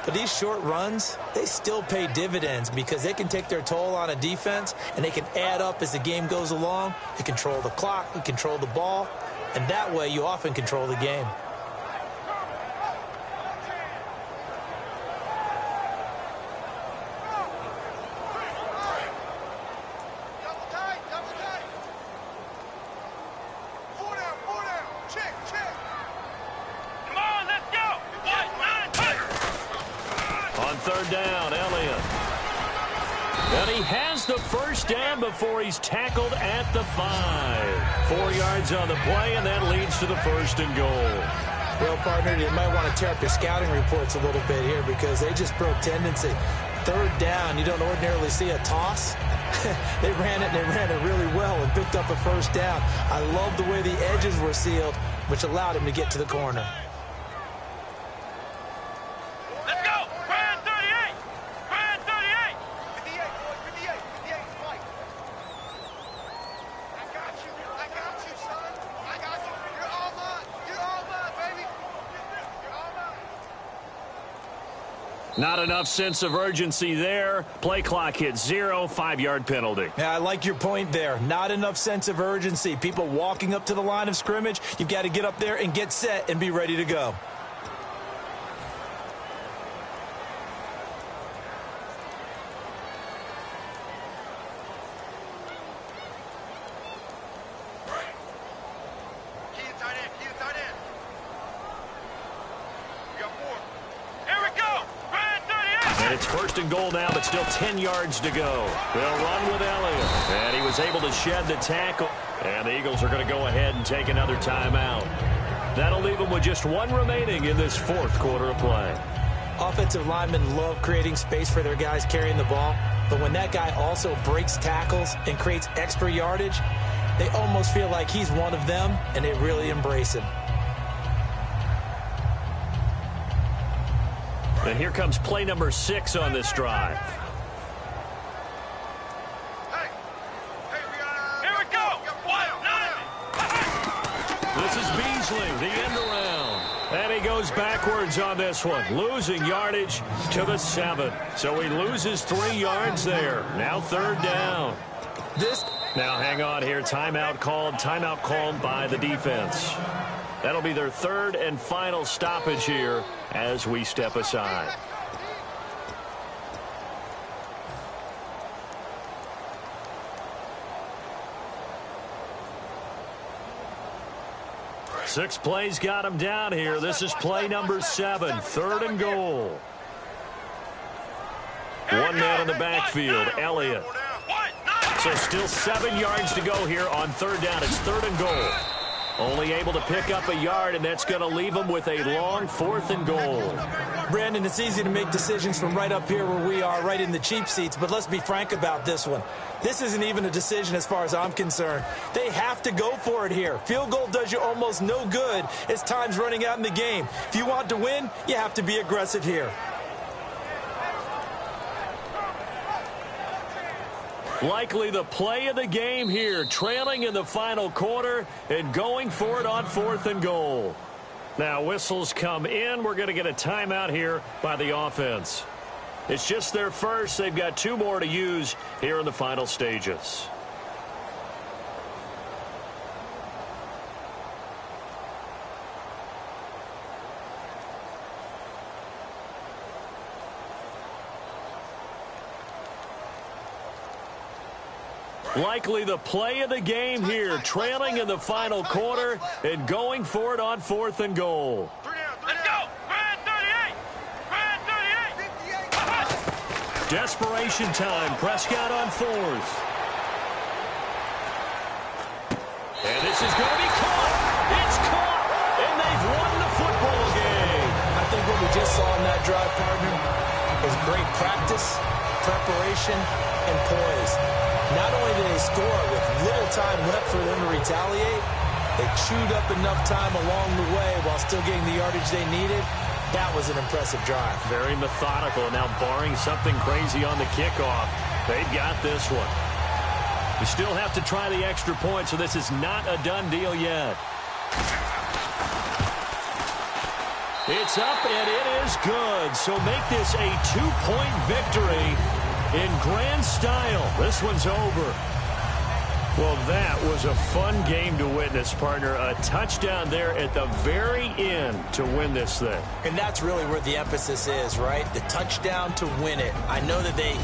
But these short runs, they still pay dividends because they can take their toll on a defense, and they can add up as the game goes along. They control the clock, they control the ball, and that way you often control the game. Before he's tackled at the 5. 4 yards on the play, and that leads to the 1st and goal. Well, partner, you might want to tear up your scouting reports a little bit here because they just broke tendency. 3rd down, you don't ordinarily see a toss. They ran it, and they ran it really well and picked up a 1st down. I love the way the edges were sealed, which allowed him to get to the corner. Not enough sense of urgency there. Play clock hits 0, 5-yard penalty. Yeah, I like your point there. Not enough sense of urgency. People walking up to the line of scrimmage, you've got to get up there and get set and be ready to go. And it's 1st and goal now, but still 10 yards to go. They'll run with Elliott. And he was able to shed the tackle. And the Eagles are going to go ahead and take another timeout. That'll leave them with just one remaining in this 4th quarter of play. Offensive linemen love creating space for their guys carrying the ball. But when that guy also breaks tackles and creates extra yardage, they almost feel like he's one of them, and they really embrace him. And here comes play number 6 on this drive. Here we go. This is Beasley, the end around. And he goes backwards on this one, losing yardage to the 7. So he loses 3 yards there. Now 3rd down. Now hang on here. Timeout called by the defense. That'll be their 3rd and final stoppage here as we step aside. Six plays got him down here. This is play number 7, 3rd and goal. One man in the backfield, Elliott. So still 7 yards to go here on 3rd down. It's 3rd and goal. Only able to pick up a yard, and that's going to leave them with a long 4th and goal. Brandon, it's easy to make decisions from right up here where we are, right in the cheap seats, but let's be frank about this one. This isn't even a decision as far as I'm concerned. They have to go for it here. Field goal does you almost no good as time's running out in the game. If you want to win, you have to be aggressive here. Likely the play of the game here, trailing in the final quarter and going for it on 4th and goal. Now whistles come in. We're going to get a timeout here by the offense. It's just their first. They've got 2 more to use here in the final stages. Likely the play of the game here, trailing in the final quarter and going for it on 4th and goal. Let's go. Brand 38. Brand 38. Desperation time. Prescott on 4th. And this is going to be caught. It's caught. And they've won the football game. I think what we just saw in that drive, partner, is great practice, preparation, and poise. Not only did they score with little time left for them to retaliate, they chewed up enough time along the way while still getting the yardage they needed. That was an impressive drive. Very methodical. Now barring something crazy on the kickoff, they've got this one. You still have to try the extra point, so this is not a done deal yet. It's up, and it is good. So make this a 2-point victory in grand style. This one's over. Well, that was a fun game to witness, partner. A touchdown there at the very end to win this thing. And that's really where the emphasis is, right? The touchdown to win it. I know that they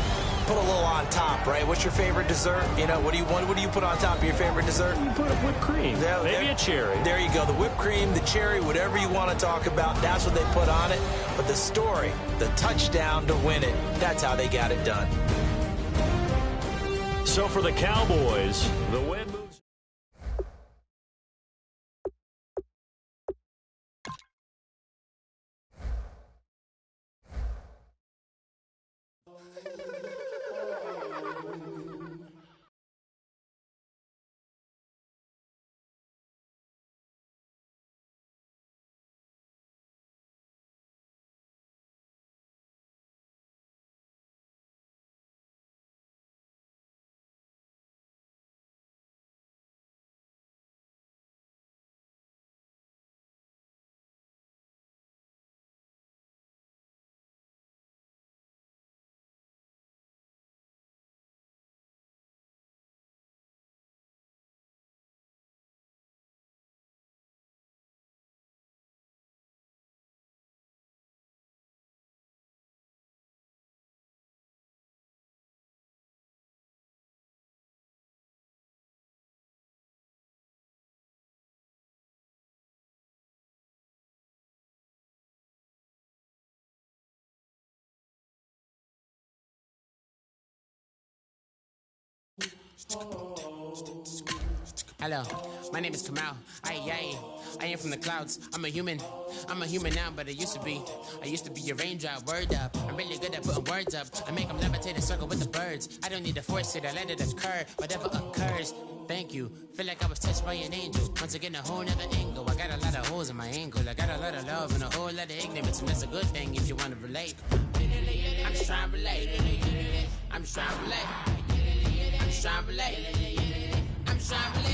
put a little on top, right? What's your favorite dessert? You know, what do you put on top of your favorite dessert? You put whipped cream. Maybe a cherry. There you go. The whipped cream, the cherry, whatever you want to talk about, that's what they put on it. But the story, the touchdown to win it, that's how they got it done. So for the Cowboys, the win moves. Hello, my name is Kamal. I am from the clouds. I'm a human now, but I used to be a raindrop. Word up, I'm really good at putting words up. I make them levitate and circle with the birds. I don't need to force it, I let it occur. Whatever occurs, thank you. Feel like I was touched by an angel. Once again, a whole nother angle. I got a lot of holes in my ankle. I got a lot of love and a whole lot of ignorance, and that's a good thing if you want to relate. I'm just trying to relate. I'm just trying to relate. I'm just trying to relate. I'm just trying to relate.